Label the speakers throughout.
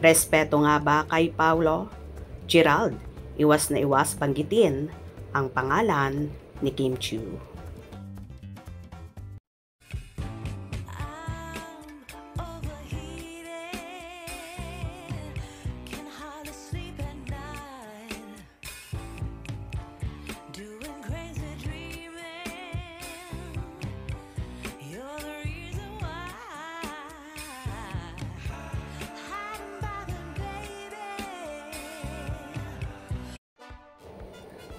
Speaker 1: Respeto nga ba kay Paulo? Gerald, iwas na iwas banggitin ang pangalan ni Kim Chiu.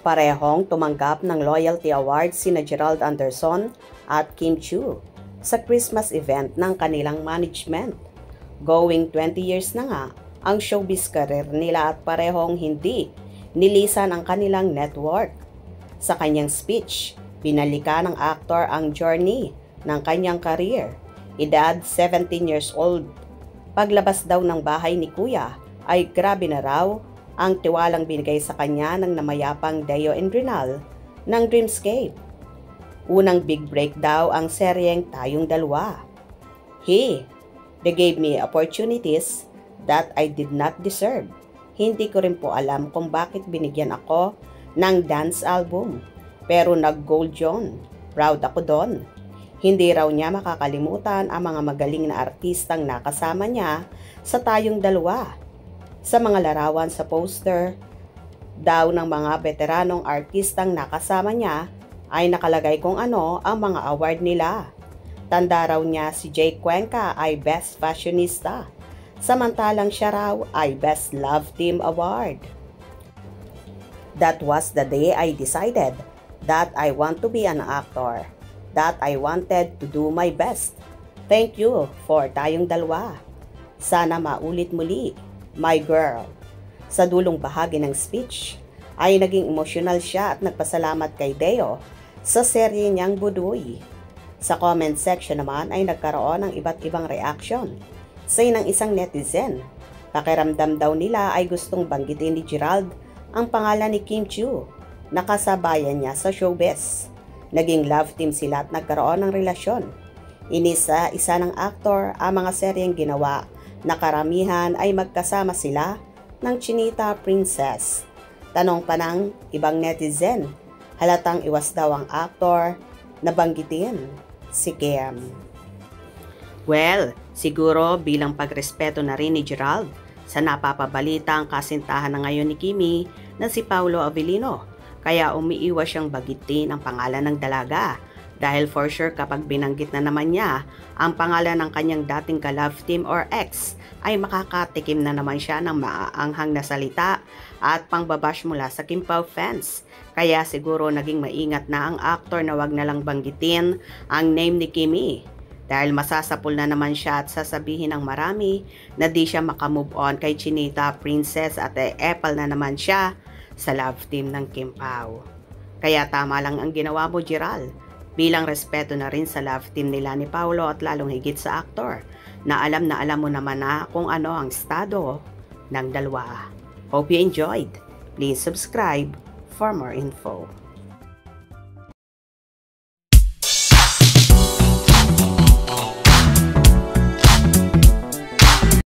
Speaker 1: Parehong tumanggap ng Loyalty Award sina Gerald Anderson at Kim Chiu sa Christmas event ng kanilang management. Going 20 years na nga ang showbiz career nila at parehong hindi nilisan ang kanilang network. Sa kanyang speech, binalika ng aktor ang journey ng kanyang career. Edad 17 years old. Paglabas daw ng bahay ni Kuya ay grabe na raw ang tiwalang binigay sa kanya ng namayapang Deo Enrinal ng Dreamscape. Unang big break daw ang seryeng Tayong Dalawa. They gave me opportunities that I did not deserve. Hindi ko rin po alam kung bakit binigyan ako ng dance album. Pero nag-gold yun. Proud ako doon. Hindi raw niya makakalimutan ang mga magaling na artistang nakasama niya sa Tayong Dalawa. Sa mga larawan sa poster daw ng mga veteranong artistang nakasama niya ay nakalagay kung ano ang mga award nila. Tanda raw niya si Jay Cuenca ay Best Fashionista, samantalang siya raw ay Best Love Team Award. That was the day I decided that I want to be an actor, that I wanted to do my best. Thank you for Tayong Dalawa. Sana maulit muli, my girl. Sa dulong bahagi ng speech ay naging emosyonal siya at nagpasalamat kay Deo sa serye niyang Budoy. Sa comment section naman ay nagkaroon ng iba't ibang reaction. Say ng isang netizen, pakiramdam daw nila ay gustong banggitin ni Gerald ang pangalan ni Kim Chiu na kasabayan niya sa showbiz. Naging love team sila at nagkaroon ng relasyon. Inisa-isa ng aktor ang mga seryeng ginawa na karamihan ay magkasama sila ng Chinita Princess. Tanong pa ng ibang netizen, halatang iwas daw ang aktor na banggitin si Kim. Well, siguro bilang pagrespeto na rin ni Gerald sa napapabalita ang kasintahan na ngayon ni Kimi na si Paulo Avellino, kaya umiiwas siyang banggitin ang pangalan ng dalaga. Dahil for sure kapag binanggit na naman niya ang pangalan ng kanyang dating ka-love team or ex, ay makakatikim na naman siya ng maaanghang na salita at pangbabash mula sa Kim Pao fans. Kaya siguro naging maingat na ang aktor na wag na lang banggitin ang name ni Kimi. Dahil masasapul na naman siya at sasabihin ng marami na di siya makamove on kay Chinita Princess at epal na naman siya sa love team ng Kim Pao. Kaya tama lang ang ginawa mo, Gerald. Bilang respeto na rin sa love team nila ni Paulo at lalong higit sa aktor na alam mo naman na kung ano ang estado ng dalawa. Hope you enjoyed. Please subscribe for more info.